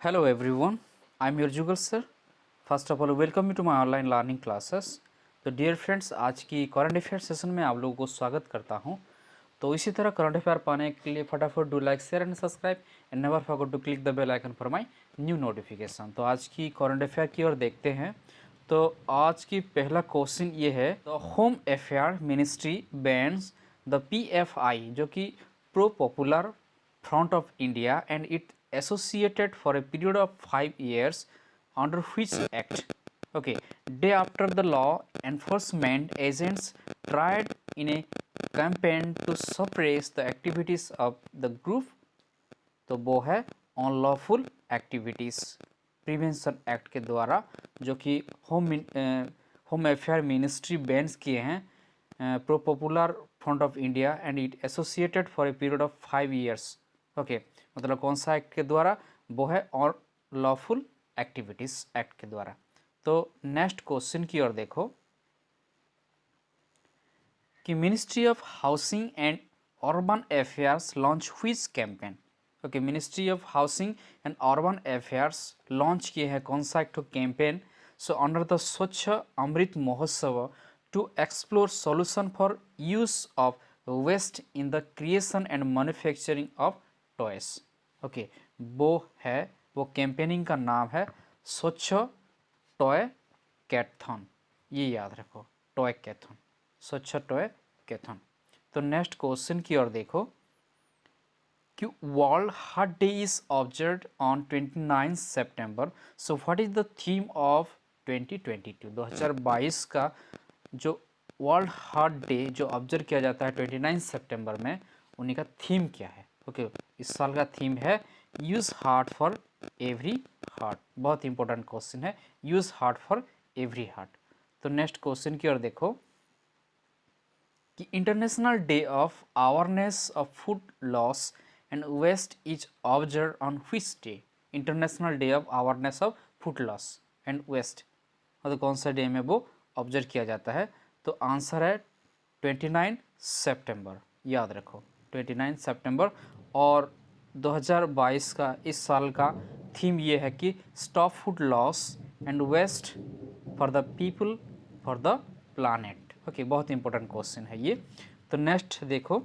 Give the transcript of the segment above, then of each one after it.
Hello everyone, I am your Jugal sir. First of all, welcome you to my online learning classes. तो dear friends, आज की current affair session में आप लोगों को स्वागत करता हूं। तो इसी तरह करंट अफेयर पाने के लिए फटाफट do like share and subscribe and never forget to click the bell icon for my new notification. तो आज की करंट अफेयर की ओर देखते हैं। तो आज की पहला क्वेश्चन ये है, the home affair ministry bans the PFI जो कि pro popular front of India and it associated for a period of 5 years under which act. Okay, day after the law enforcement agents tried in a campaign to suppress the activities of the group. तो वो है unlawful activities prevention act के द्वारा, जो कि home affair ministry bans किए हैं pro popular front of India and it associated for a period of 5 years. Okay, मतलब कौन सा एक्ट के द्वारा? वो है और लॉफुल एक्टिविटीज़ एक्ट के द्वारा। तो नेक्स्ट क्वेश्चन की ओर देखो कि ministry of housing and urban affairs launch which campaign. Okay, ministry of housing and urban affairs launch किए हैं कौन सा एक campaign? So under the Swachh Amrit Mahotsav to explore solution for use of waste in the creation and manufacturing of toys. Okay, वो campaigning का नाम है स्वच्छ टॉय कैथॉन। ये याद रखो, टॉय कैथॉन, स्वच्छ टॉय कैथॉन। तो नेक्स्ट क्वेश्चन की ओर देखो कि world heart day is observed on 29 September. So what is the theme of 2022? 2022 का जो वर्ल्ड हार्ट डे जो ऑब्जर्व किया जाता है 29 सितंबर में, उन्हीं का थीम क्या है? ओके, इस साल का थीम है use heart for every heart. बहुत इंपॉर्टेंट क्वेश्चन है, use heart for every heart. तो नेक्स्ट क्वेश्चन की ओर देखो कि international day of awareness of food loss and waste is observe on which day? International day of awareness of food loss and waste, मतलब कौन सा day में वो ऑब्जर्व किया जाता है? तो आंसर है 29 सितंबर। याद रखो 29 सितंबर। और 2022 का इस साल का थीम ये है कि stop food loss and waste for the people for the planet. Okay, बहुत इंपॉर्टेंट क्वेश्चन है ये। तो नेक्स्ट देखो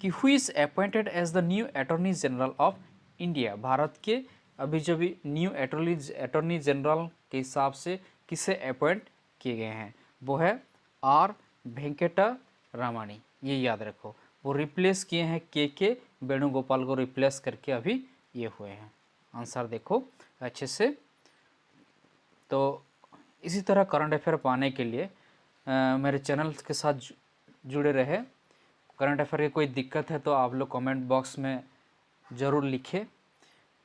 कि who is appointed as the new attorney general of India. Bharat के अभी जो भी न्यू अटॉर्नी जनरल के हिसाब से किसे अपॉइंट किए गए हैं? वो है आर वेंकटा रमणी। ये याद रखो, वो रिप्लेस किए हैं के वेणुगोपाल को रिप्लेस करके अभी ये हुए हैं। आंसर देखो अच्छे से। तो इसी तरह करंट अफेयर पाने के लिए मेरे चैनल के साथ जुड़े रहे। करंट अफेयर की कोई दिक्कत है तो आप लोग कमेंट बॉक्स में ज़रूर लिखें।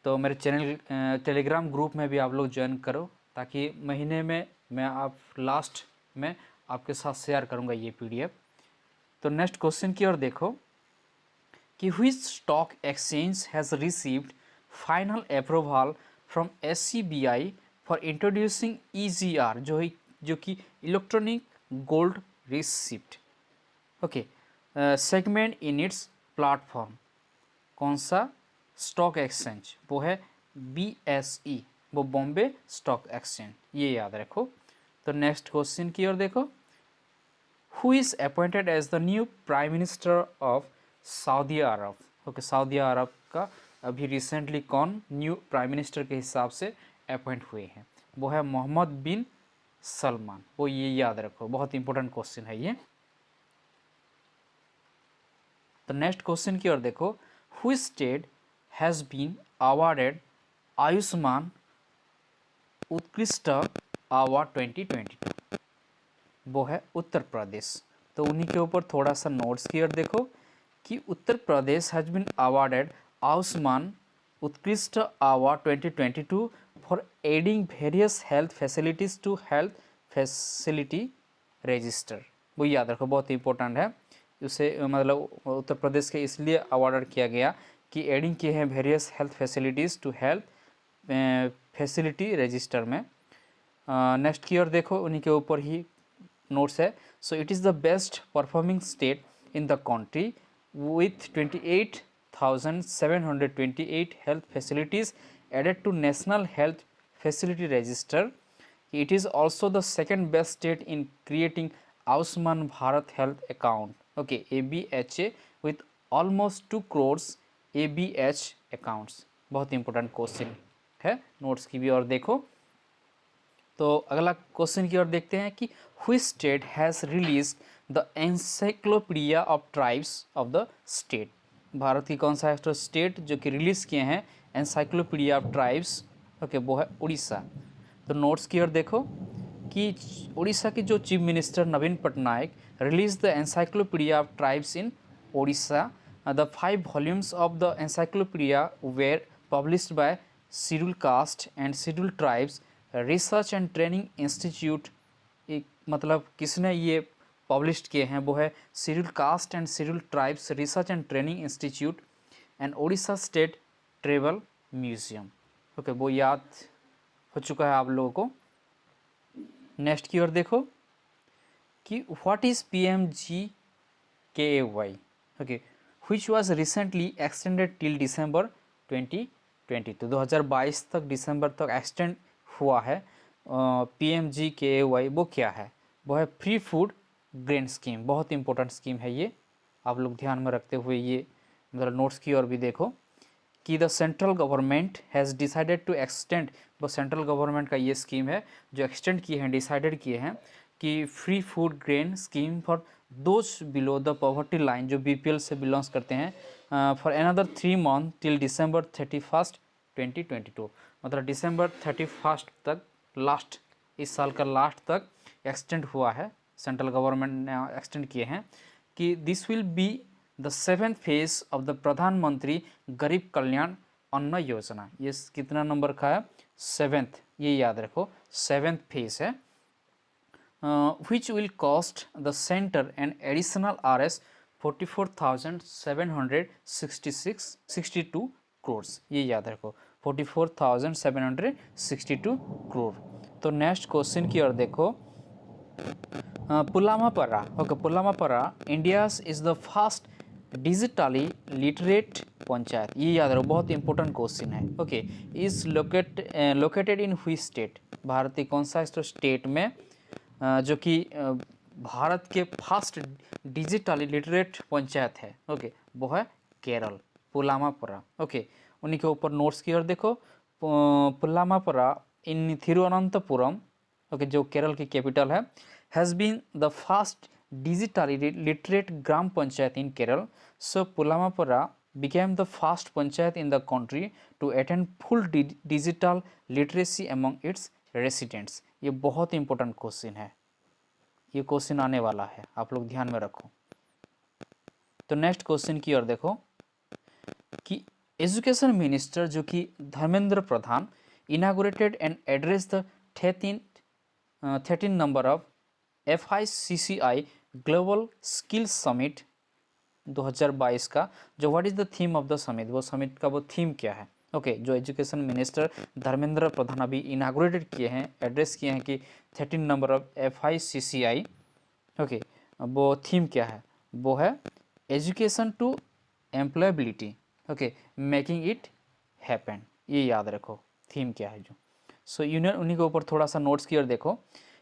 तो मेरे चैनल टेलीग्राम ग्रुप में भी आप लोग ज्वाइन करो, ताकि महीने में मैं आप लास्ट में आपके साथ शेयर करूंगा ये PDF। तो नेक्स्ट क्वेश्चन की ओर देखो कि which stock exchange has received final approval from SCBI for introducing EGR जो कि electronic gold receipt. Okay, segment in its platform. कौन सा स्टॉक एक्सचेंज? वो है BSE, वो बॉम्बे स्टॉक एक्सचेंज। ये याद रखो। तो नेक्स्ट क्वेश्चन की ओर देखो, who is appointed as the new prime minister of Saudi Arabia. Okay, Saudi Arabia का अभी रिसेंटली कौन न्यू प्राइम मिनिस्टर के हिसाब से अपॉइंट हुए हैं? वो है मोहम्मद बिन सलमान। वो ये याद रखो, बहुत इंपॉर्टेंट क्वेश्चन है ये। तो नेक्स्ट क्वेश्चन की ओर देखो, which state has been awarded Ayushman Utkrisht award 2022? वो है उत्तर प्रदेश। तो उन्हीं के ऊपर थोड़ा सा नोट्स की ओर देखो कि Uttar Pradesh has been awarded Ayushman Utkrisht award 2022 for adding various health facilities to health facility register. वो याद रखो, बहुत इंपॉर्टेंट है। उसे मतलब उत्तर प्रदेश के इसलिए अवार्ड किया गया कि एडिंग किए हैं various health facilities to health facility register में। नेक्स्ट की ओर देखो, उन्हीं के ऊपर ही नोट्स है। So it is the best performing state in the country with 28,728 health facilities added to National Health Facility Register. It is also the second best state in creating Ayushman Bharat Health Account, okay, ABHA, with almost 2 crores ABH accounts. बहुत important question है, notes की भी और देखो। तो अगला question की ओर देखते हैं कि which state has released the encyclopedia of tribes of the state। Bharat की कौन सा स्टेट जो कि रिलीज किए हैं एनसाइक्लोपीडिया ऑफ ट्राइब्स, ओके, वो है उड़ीसा। तो नोट्स की ओर देखो कि उड़ीसा के जो chief minister Naveen Patnaik release the encyclopedia of tribes in Odisha. The 5 volumes of the encyclopedia were published by Scheduled Caste and Scheduled Tribes research and training institute. एक मतलब किसने ये पब्लिश किए हैं, वो है scheduled caste and scheduled tribes research and training institute and Odisha state travel museum. Okay, वो याद हो चुका है आप लोगों को। नेक्स्ट की ओर देखो कि what is PMGKAY, okay, which was recently extended till दिसंबर 2022। 2022 तक दिसंबर तक एक्सटेंड हुआ है। PMGKAY वो क्या है, वो है फ्री फूड ग्रेन स्कीम। बहुत इंपॉर्टेंट स्कीम है ये, आप लोग ध्यान में रखते हुए ये मतलब नोट्स की ओर भी देखो कि the central government has decided to extend, वो सेंट्रल गवर्नमेंट का ये स्कीम है जो एक्सटेंड किए हैं, डिसाइडेड किए हैं कि free food grain scheme for those below the poverty line, जो BPL से बिलोंग्स करते हैं, for another 3 months till December 31, 2022। मतलब December 31 तक, लास्ट इस साल का लास्ट तक एक्सटेंड हुआ है, सेंट्रल गवर्नमेंट ने एक्सटेंड किए हैं कि this will be the 7th phase of the प्रधानमंत्री गरीब कल्याण अन्न योजना। ये कितना नंबर का है, 7th, ये याद रखो 7th फेज है। which will cost the center an additional Rs 44,762 crores, ये याद रखो 44,762 crore। तो नेक्स्ट क्वेश्चन की ओर देखो, Pullampara, okay, Pullampara India's is the first digitally literate panchayat, ये याद रखो, बहुत इंपॉर्टेंट क्वेश्चन है। Okay, is located in which state, Bharat के कौन सा स्टेट में जो कि भारत के फर्स्ट डिजिटली लिटरेट पंचायत है, ओके, वो है केरल, पुलामापरा। ओके, उन्हीं के ऊपर नोट्स की ओर देखो, पुलामापरा इन थिरुवनंतपुरम, ओके, जो केरल की कैपिटल है, has been the first digitally literate gram panchayat in Kerala. So Pullampara became the first panchayat in the country to attain full digital literacy among its residents। ये बहुत इंपॉर्टेंट क्वेश्चन है, ये क्वेश्चन आने वाला है, आप लोग ध्यान में रखो। तो नेक्स्ट क्वेश्चन की ओर देखो कि एजुकेशन मिनिस्टर जो कि Dharmendra Pradhan inaugurated and address the 13 number of FICCI global skill summit 2022 का, जो what is the theme of the summit, वो समिट का वो थीम क्या है। ओके, जो एजुकेशन मिनिस्टर धर्मेंद्र प्रधान अभी इनागुरेटेड किए हैं, एड्रेस किए हैं कि 13 नंबर ऑफ FICCI, ओके, वो थीम क्या है, वो है education to employability, okay, making it happen, ये याद रखो थीम क्या है जो। सो यूनियन, उन्हीं के ऊपर थोड़ा सा नोट्स की ओर देखो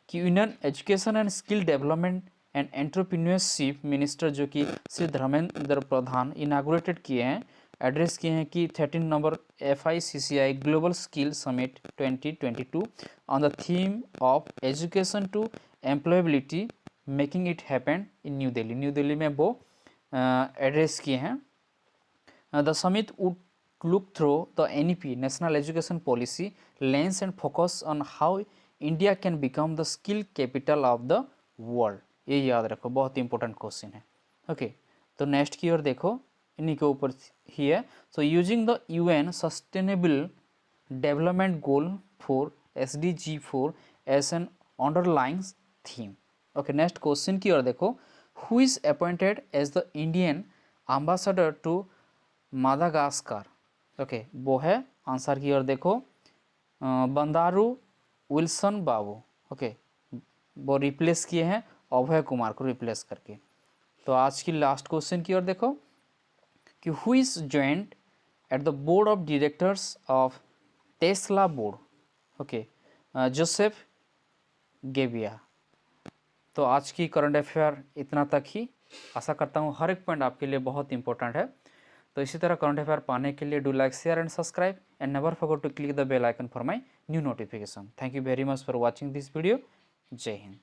कि union education and skill development and entrepreneurship minister जो कि श्री धर्मेंद्र प्रधान इनागुरेटेड किए हैं, एड्रेस किए हैं कि 13 number FICCI global skill summit 2022 on the theme of education to employability making it happen in New Delhi. New Delhi में वो एड्रेस किए हैं। The summit would look through the NEP National Education Policy lens and focus on how India can become the skill capital of the world। ये याद रखो, बहुत important question है। Okay, तो नेक्स्ट की ओर देखो, इन्हीं के ऊपर ही है। So using the UN sustainable development goal for SDG4 as an underlying theme. Okay, next question की ओर देखो, who is appointed as the Indian ambassador to Madagascar. Okay, वो है, आंसर की ओर देखो, बंदारू विल्सन बाबू। ओके, वो रिप्लेस किए हैं अभय कुमार को रिप्लेस करके। तो आज की लास्ट क्वेश्चन की ओर देखो कि who is joint at the board of directors of Tesla board, okay, Joseph Gebbia. तो आज की करंट अफेयर इतना तक ही। आशा करता हूँ हर एक पॉइंट आपके लिए बहुत इंपॉर्टेंट है। तो इसी तरह करंट अफेयर पाने के लिए do like, share and subscribe and never forget to click the bell icon for my new notification. Thank you very much for watching this video. जय हिंद।